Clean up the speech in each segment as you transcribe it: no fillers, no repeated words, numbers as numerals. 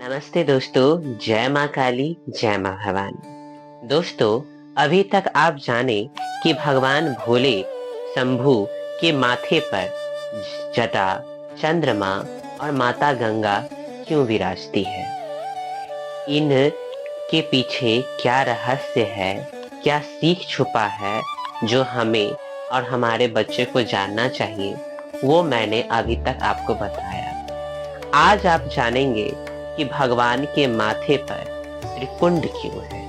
नमस्ते दोस्तों, जय माँ काली, जय माँ भवानी। दोस्तों, अभी तक आप जाने कि भगवान भोले शंभू के माथे पर जटा, चंद्रमा और माता गंगा क्यों विराजती है। इन के पीछे क्या रहस्य है, क्या सीख छुपा है जो हमें और हमारे बच्चे को जानना चाहिए, वो मैंने अभी तक आपको बताया। आज आप जानेंगे कि भगवान के माथे पर त्रिपुंड क्यों है,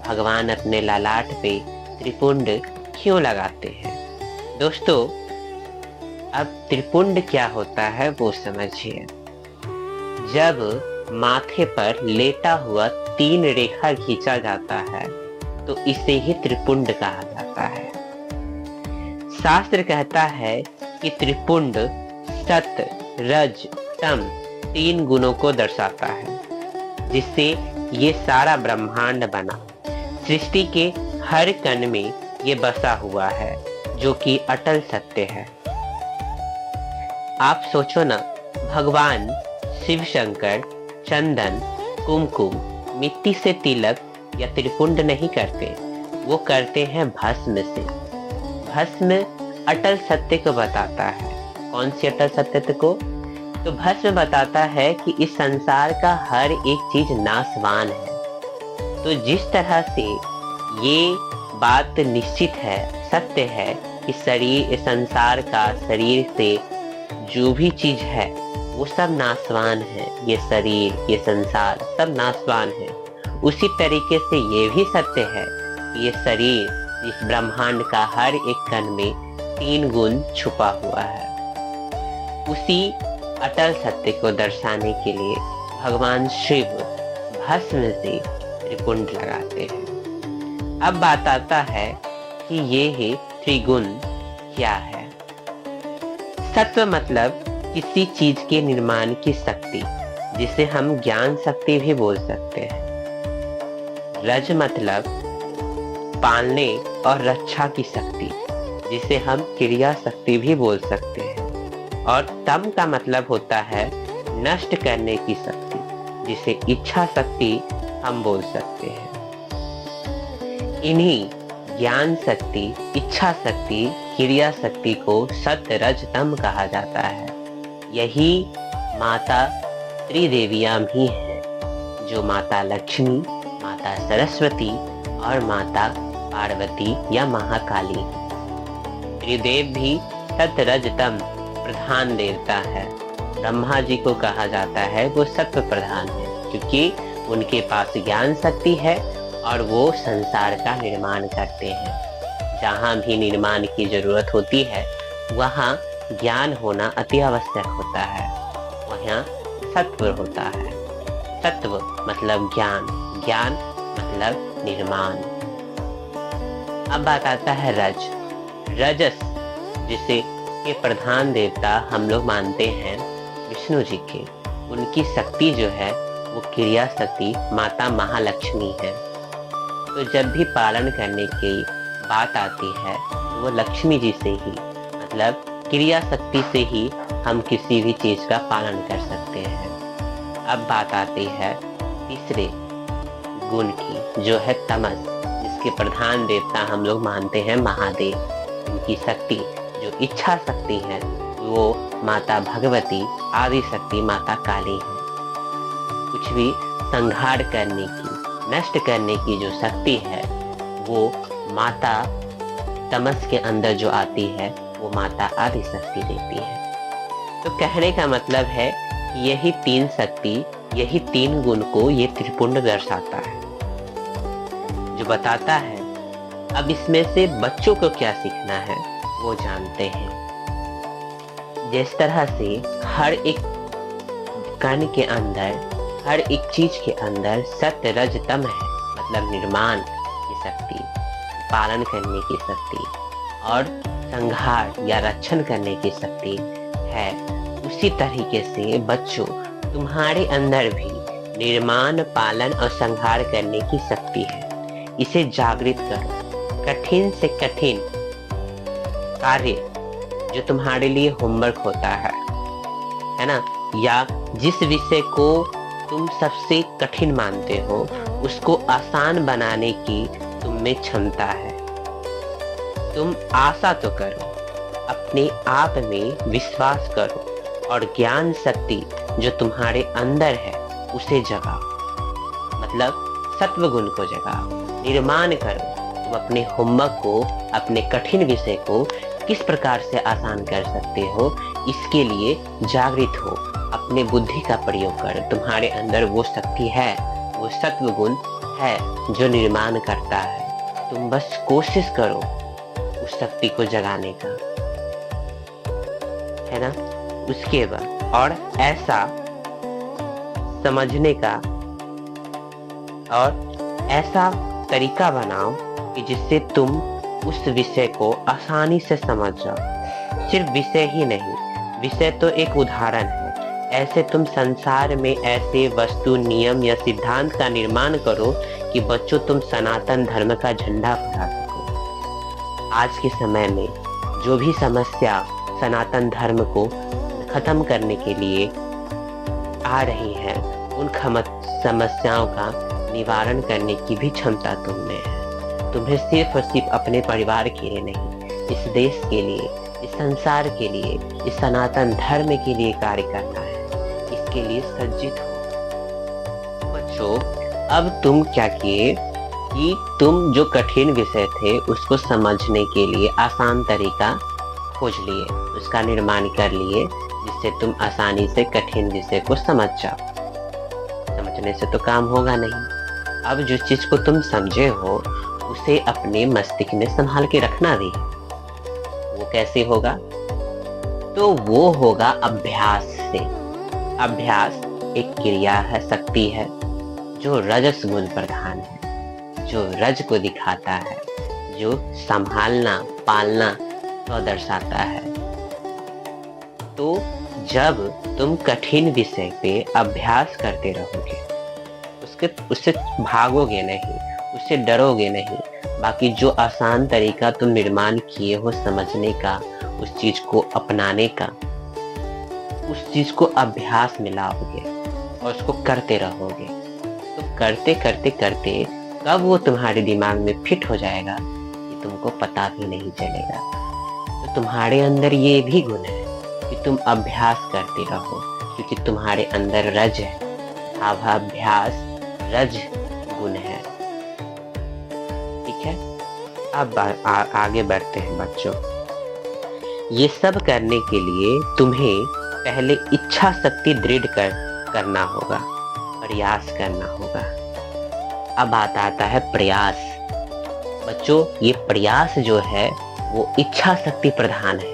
भगवान अपने ललाट पे त्रिपुंड क्यों लगाते हैं। दोस्तों, अब त्रिपुंड क्या होता है वो समझिए। जब माथे पर लेटा हुआ 3 रेखा खींचा जाता है तो इसे ही त्रिपुंड कहा जाता है। शास्त्र कहता है कि त्रिपुंड सत, रज, तम 3 गुणों को दर्शाता है, जिससे ये सारा ब्रह्मांड बना। सृष्टि के हर कण में ये बसा हुआ है, जो कि अटल सत्य है। आप सोचो ना, भगवान शिव शंकर चंदन, कुमकुम, मिट्टी से तिलक या त्रिपुंड नहीं करते, वो करते हैं भस्म से। भस्म अटल सत्य को बताता है। कौन सी अटल सत्य को? तो भस्म बताता है कि इस संसार का हर एक चीज नाशवान है। तो जिस तरह से ये बात निश्चित है, सत्य है कि शरीर, संसार का शरीर से जो भी चीज है वो सब नाशवान है। ये शरीर, ये संसार सब नाशवान है। उसी तरीके से ये भी सत्य है कि ये शरीर, इस ब्रह्मांड का हर एक कण में 3 गुण छुपा हुआ है। उसी अटल सत्य को दर्शाने के लिए भगवान शिव भस्म से त्रिपुंड लगाते हैं। अब बात आता है कि ये त्रिगुण क्या है। सत्व मतलब किसी चीज के निर्माण की शक्ति, जिसे हम ज्ञान शक्ति भी बोल सकते हैं। रज मतलब पालने और रक्षा की शक्ति, जिसे हम क्रिया शक्ति भी बोल सकते हैं। और तम का मतलब होता है नष्ट करने की शक्ति, जिसे इच्छा शक्ति हम बोल सकते हैं। इन्हीं ज्ञान शक्ति, इच्छा शक्ति, क्रिया शक्ति को सत्य, रज, तम कहा जाता है। यही माता त्रिदेवियां भी हैं, जो माता लक्ष्मी, माता सरस्वती और माता पार्वती या महाकाली। त्रिदेव भी सत्य, रज, तम प्रधान देवता है। ब्रह्मा जी को कहा जाता है वो सत्व प्रधान है, क्योंकि उनके पास ज्ञान शक्ति है और वो संसार का निर्माण करते हैं। जहाँ भी निर्माण की जरूरत होती है वहाँ ज्ञान होना अति आवश्यक होता है, वहाँ सत्व होता है। सत्व मतलब ज्ञान, ज्ञान मतलब निर्माण। अब बात आता है रज। रजस, जिसे के प्रधान देवता हम लोग मानते हैं विष्णु जी के। उनकी शक्ति जो है वो क्रिया शक्ति माता महालक्ष्मी है। तो जब भी पालन करने की बात आती है तो वो लक्ष्मी जी से ही, मतलब क्रिया शक्ति से ही हम किसी भी चीज का पालन कर सकते हैं। अब बात आती है तीसरे गुण की, जो है तमस, जिसके प्रधान देवता हम लोग मानते हैं महादेव। उनकी शक्ति जो इच्छा शक्ति है वो माता भगवती, आदि शक्ति माता काली है। कुछ भी संहार करने की, नष्ट करने की जो शक्ति है वो माता तमस के अंदर जो आती है वो माता आदि शक्ति देती है। तो कहने का मतलब है कि यही 3 शक्ति, यही 3 गुण को ये त्रिपुंड दर्शाता है, जो बताता है। अब इसमें से बच्चों को क्या सीखना है वो जानते हैं। जिस तरह से हर एक कण के अंदर, हर एक चीज के अंदर सत्य, रज, तम है, मतलब निर्माण की शक्ति, पालन करने की शक्ति और संहार या रक्षण करने की शक्ति है। उसी तरीके से बच्चों, तुम्हारे अंदर भी निर्माण, पालन और संहार करने की शक्ति है। इसे जागृत करो। कठिन से कठिन कार्य जो तुम्हारे लिए होमवर्क होता है ना, या जिस विषय को तुम सबसे कठिन मानते हो, उसको आसान बनाने की तुम में क्षमता है। तुम आशा तो करो, अपने आप में विश्वास करो और ज्ञान शक्ति जो तुम्हारे अंदर है उसे जगाओ, मतलब सत्व गुण को जगाओ, निर्माण करो। तुम अपने होमवर्क को, अपने कठिन विषय को किस प्रकार से आसान कर सकते हो, इसके लिए जागृत हो, अपने बुद्धि का प्रयोग करो। तुम्हारे अंदर वो शक्ति है, वो सत्व गुण है जो निर्माण करता है। तुम बस कोशिश करो उस शक्ति को जगाने का, है ना। उसके बाद और ऐसा समझने का और ऐसा तरीका बनाओ कि जिससे तुम उस विषय को आसानी से समझ जाओ। सिर्फ विषय ही नहीं, विषय तो एक उदाहरण है। ऐसे तुम संसार में ऐसे वस्तु, नियम या सिद्धांत का निर्माण करो कि बच्चों तुम सनातन धर्म का झंडा फहरा सको। आज के समय में जो भी समस्या सनातन धर्म को खत्म करने के लिए आ रही है, उन समस्याओं का निवारण करने की भी क्षमता तुम में है। तुम्हें सिर्फ और सिर्फ अपने परिवार के लिए नहीं, इस देश के लिए, इस संसार के लिए, इस सनातन धर्म के लिए कार्य करना है। इसके लिए सज्जित हो। बच्चों, अब तुम क्या किए कि तुम जो कठिन विषय थे उसको समझने के लिए आसान तरीका खोज लिए, उसका निर्माण कर लिए, जिससे तुम आसानी से कठिन विषय को समझ जाओ। समझने से तो काम होगा नहीं। अब जो चीज को तुम समझे हो उसे अपने मस्तिष्क में संभाल के रखना भी। वो कैसे होगा? तो वो होगा अभ्यास से। अभ्यास एक क्रिया है, शक्ति है जो रजस गुण प्रधान है, जो रज को दिखाता है, जो संभालना, पालना को दर्शाता है। तो जब तुम कठिन विषय पे अभ्यास करते रहोगे, उससे भागोगे नहीं, उससे डरोगे नहीं, बाकी जो आसान तरीका तुम निर्माण किए हो समझने का, उस चीज को अपनाने का, उस चीज को अभ्यास में लाओगे और उसको करते रहोगे। तो करते करते करते कब वो तुम्हारे दिमाग में फिट हो जाएगा कि तुमको पता भी नहीं चलेगा। तो तुम्हारे अंदर ये भी गुण है कि तुम अभ्यास करते रहो, क्योंकि तुम्हारे अंदर रज है। अभ्यास रज गुण है। ठीक है, अब आगे बढ़ते हैं बच्चों। ये सब करने के लिए तुम्हें पहले इच्छा शक्ति दृढ़ करना होगा, प्रयास करना होगा। अब आता है प्रयास। बच्चों, ये प्रयास जो है वो इच्छा शक्ति प्रधान है।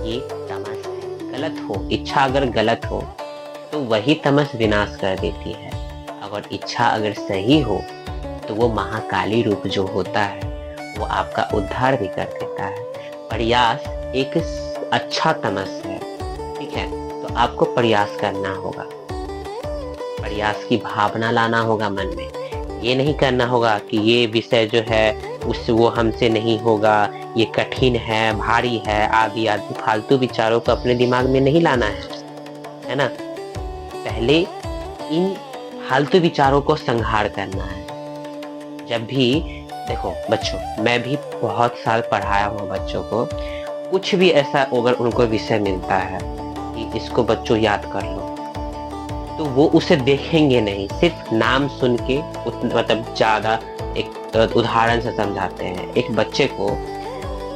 ये तमस है। गलत हो इच्छा, अगर गलत हो तो वही तमस विनाश कर देती है। अगर इच्छा अगर सही हो तो वो महाकाली रूप जो होता है वो आपका उद्धार भी कर देता है। प्रयास एक अच्छा तमस है। ठीक है, तो आपको प्रयास करना होगा, प्रयास की भावना लाना होगा मन में। ये नहीं करना होगा कि ये विषय जो है वो हमसे नहीं होगा, ये कठिन है, भारी है, आदि आदि फालतू विचारों को अपने दिमाग में नहीं लाना है ना। पहले इन फालतू विचारों को संहार करना है। जब भी देखो बच्चों, मैं भी बहुत साल पढ़ाया हूँ बच्चों को। कुछ भी ऐसा अगर उनको विषय मिलता है कि इसको बच्चों याद कर लो, तो वो उसे देखेंगे नहीं, सिर्फ नाम सुन के मतलब ज्यादा एक उदाहरण से समझाते हैं। एक बच्चे को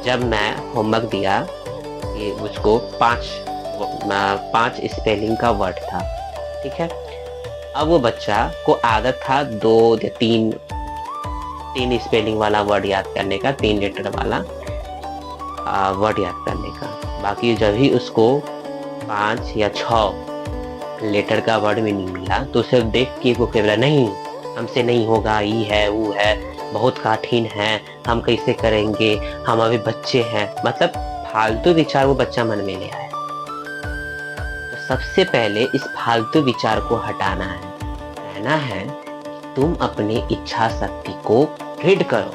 जब मैं होमवर्क दिया कि उसको पांच स्पेलिंग का वर्ड था, ठीक है। अब वो बच्चा को आदत था 2 या 3 स्पेलिंग वाला वर्ड याद करने का, 3 लेटर वाला वर्ड याद करने का। बाकी जब भी उसको 5 या 6 लेटर का वर्ड में नहीं मिला तो उसे देख के वो कह रहा नहीं, हमसे नहीं होगा, ये है वो है, बहुत कठिन है, हम कैसे करेंगे, हम अभी बच्चे हैं। मतलब फालतू विचार वो बच्चा मन में ले आया। तो सबसे पहले इस फालतू विचार को हटाना है। कहना है तुम अपनी इच्छा शक्ति को दृढ़ करो,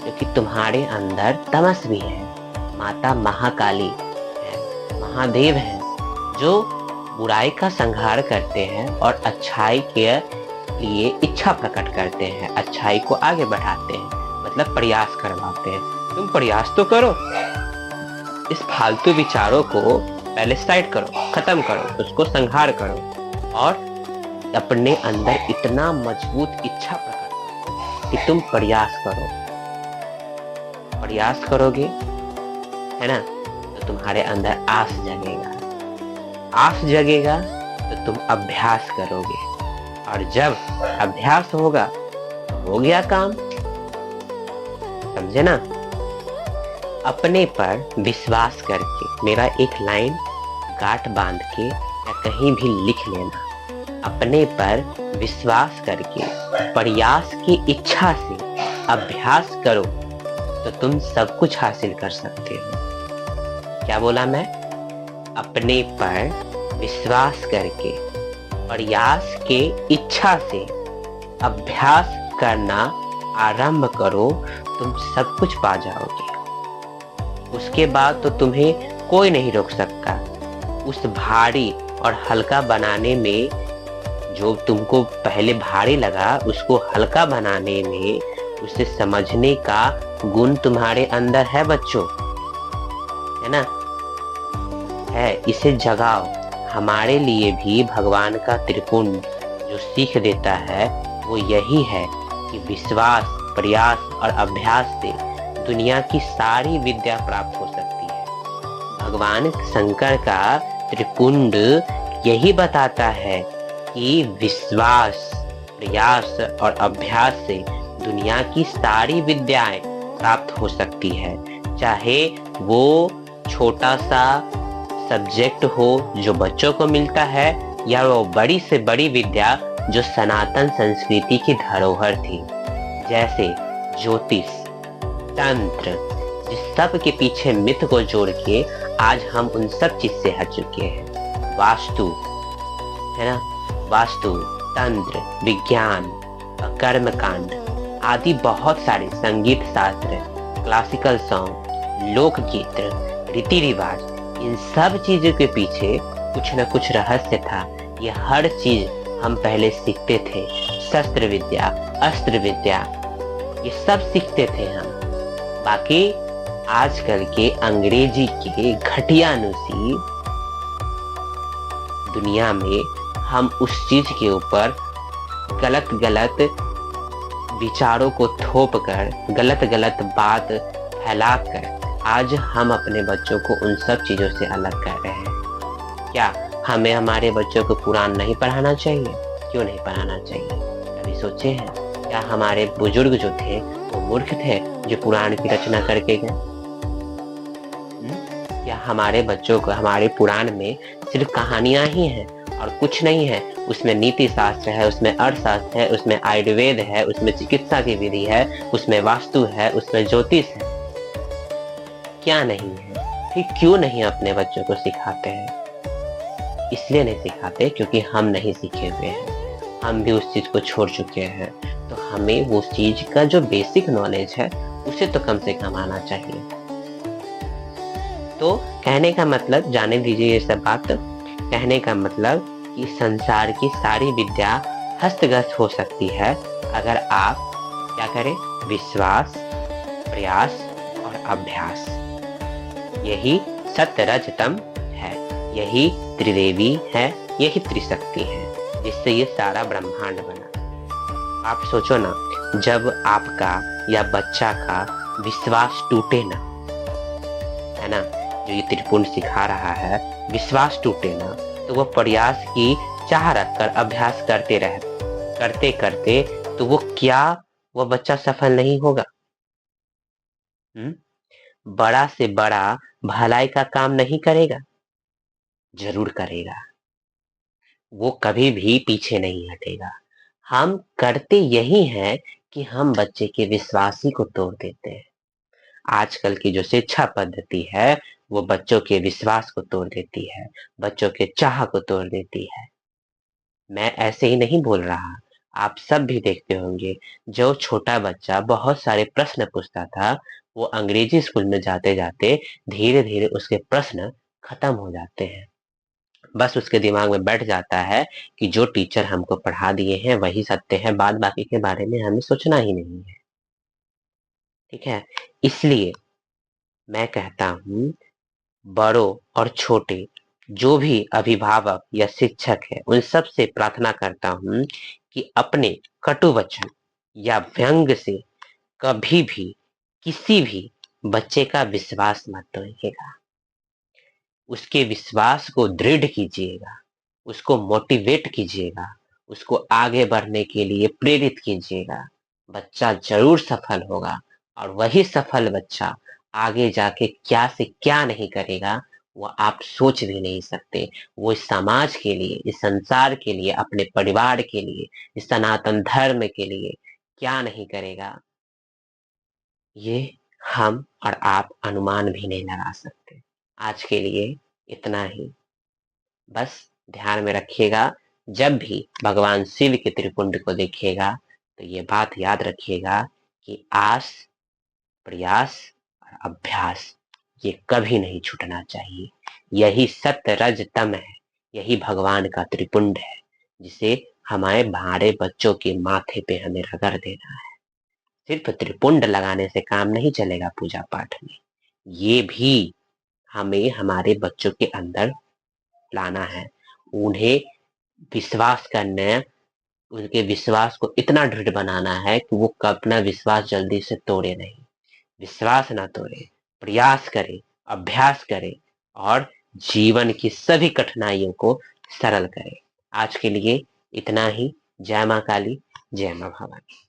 क्योंकि तुम्हारे अंदर तमस भी है। माता महाकाली है, महादेव है, जो बुराई का संहार करते हैं और अच्छाई के लिए इच्छा प्रकट करते हैं, अच्छाई को आगे बढ़ाते हैं, मतलब प्रयास करवाते हैं। तुम प्रयास तो करो, इस फालतू विचारों को पहले साइड करो, खत्म करो, उसको संहार करो और अपने अंदर इतना मजबूत इच्छा प्रकट करो कि तुम प्रयास करो। प्रयास करोगे, है ना, तो तुम्हारे अंदर आस जगेगा, आस जगेगा तो तुम अभ्यास करोगे और जब अभ्यास होगा तो हो गया काम। समझे ना? अपने पर विश्वास करके, मेरा एक लाइन गांठ बांध के या कहीं भी लिख लेना, अपने पर विश्वास करके प्रयास की इच्छा से अभ्यास करो तो तुम सब कुछ हासिल कर सकते हो। क्या बोला मैं? अपने पर विश्वास करके प्रयास के इच्छा से अभ्यास करना आरंभ करो, तुम सब कुछ पा जाओगे। उसके बाद तो तुम्हें कोई नहीं रोक सकता। उस भारी और हल्का बनाने में, जो तुमको पहले भारी लगा उसको हल्का बनाने में, उसे समझने का गुण तुम्हारे अंदर है बच्चों, है ना? है, इसे जगाओ। हमारे लिए भी भगवान का त्रिपुंड जो सीख देता है वो यही है कि विश्वास, प्रयास और अभ्यास से दुनिया की सारी विद्या प्राप्त हो सकती है। भगवान शंकर का त्रिपुंड यही बताता है कि विश्वास, प्रयास और अभ्यास से दुनिया की सारी विद्याएं प्राप्त हो सकती है, चाहे वो छोटा सा सब्जेक्ट हो जो बच्चों को मिलता है या वो बड़ी से बड़ी विद्या जो सनातन संस्कृति की धरोहर थी, जैसे ज्योतिष, तंत्र, जिस सब के पीछे मिथ को जोड़ के आज हम उन सब चीज से हट चुके हैं। वास्तु, है ना, वास्तु, तंत्र, विज्ञान, कर्मकांड आदि बहुत सारे, संगीत शास्त्र, क्लासिकल सॉन्ग, लोकगीत, रीति रिवाज, इन सब चीजों के पीछे कुछ न कुछ रहस्य था। ये हर चीज हम पहले सीखते थे। शस्त्र विद्या, अस्त्र विद्या, ये सब सीखते थे हम। बाकी आजकल के अंग्रेजी के घटियानुसी दुनिया में हम उस चीज के ऊपर गलत गलत विचारों को थोप कर, गलत गलत बात फैलाकर आज हम अपने बच्चों को उन सब चीजों से अलग कर रहे हैं। क्या हमें हमारे बच्चों को कुरान नहीं पढ़ाना चाहिए? क्यों नहीं पढ़ाना चाहिए? कभी सोचे हैं? क्या हमारे बुजुर्ग जो थे वो मूर्ख थे जो कुरान की रचना करके गए? क्या हमारे बच्चों को, हमारे पुराण में सिर्फ कहानियां ही हैं और कुछ नहीं है? उसमें नीति शास्त्र है, उसमें अर्थशास्त्र है, उसमें आयुर्वेद है, उसमें चिकित्सा की विधि है, उसमें वास्तु है, उसमें ज्योतिष है। क्या नहीं है? फिर क्यों नहीं अपने बच्चों को सिखाते हैं? इसलिए नहीं सिखाते क्योंकि हम नहीं सीखे हुए हैं, हम भी उस चीज को छोड़ चुके हैं। तो हमें वो चीज का जो बेसिक नॉलेज है उसे तो कम से कम आना चाहिए। तो कहने का मतलब, जाने दीजिए ये सब बात, कहने का मतलब कि संसार की सारी विद्या हस्तगत हो सकती है अगर आप क्या करें? विश्वास, प्रयास और अभ्यास। यही सत्य रज तम है, यही त्रिदेवी है, यही त्रिशक्ति है, जिससे ये सारा ब्रह्मांड बना। आप सोचो ना, जब आपका या बच्चा का विश्वास टूटे ना, है ना, जो ये त्रिपुंड सिखा रहा है, विश्वास टूटे ना, तो वो प्रयास की चाह रखकर अभ्यास करते करते तो वो बच्चा सफल नहीं होगा। बड़ा से बड़ा भलाई का काम नहीं करेगा? जरूर करेगा। वो कभी भी पीछे नहीं हटेगा। हम करते यही हैं कि हम बच्चे के विश्वासी को तोड़ देते हैं। आजकल की जो शिक्षा पद्धति है वो बच्चों के विश्वास को तोड़ देती है, बच्चों के चाह को तोड़ देती है। मैं ऐसे ही नहीं बोल रहा, आप सब भी देखते होंगे, जो छोटा बच्चा बहुत सारे प्रश्न पूछता था, वो अंग्रेजी स्कूल में जाते जाते धीरे धीरे उसके प्रश्न खत्म हो जाते हैं। बस उसके दिमाग में बैठ जाता है कि जो टीचर हमको पढ़ा दिए हैं वही सत्य है, बाद बाकी के बारे में हमें सोचना ही नहीं है। ठीक है, इसलिए मैं कहता हूं, बड़ों और छोटे जो भी अभिभावक या शिक्षक है उन सब से प्रार्थना करता हूं कि अपने कटु वचन या व्यंग से कभी भी किसी भी बच्चे का विश्वास मत तोड़िएगा। उसके विश्वास को दृढ़ कीजिएगा, उसको मोटिवेट कीजिएगा, उसको आगे बढ़ने के लिए प्रेरित कीजिएगा। बच्चा जरूर सफल होगा, और वही सफल बच्चा आगे जाके क्या से क्या नहीं करेगा वो आप सोच भी नहीं सकते। वो इस समाज के लिए, इस संसार के लिए, अपने परिवार के लिए, इस सनातन धर्म के लिए क्या नहीं करेगा, ये हम और आप अनुमान भी नहीं लगा सकते। आज के लिए इतना ही। बस ध्यान में रखिएगा, जब भी भगवान शिव के त्रिपुंड को देखिएगा तो ये बात याद रखिएगा कि आस, प्रयास और अभ्यास ये कभी नहीं छूटना चाहिए। यही सत्य रज तम है, यही भगवान का त्रिपुंड है, जिसे हमारे भारे बच्चों के माथे पे हमें रगड़ देना है। सिर्फ त्रिपुंड लगाने से काम नहीं चलेगा पूजा पाठ में, ये भी हमें हमारे बच्चों के अंदर लाना है। उन्हें विश्वास करने, उनके विश्वास को इतना दृढ़ बनाना है कि वो अपना विश्वास जल्दी से तोड़े नहीं। विश्वास ना तोड़े, प्रयास करे, अभ्यास करे और जीवन की सभी कठिनाइयों को सरल करे। आज के लिए इतना ही। जय मां काली, जय मां भवानी।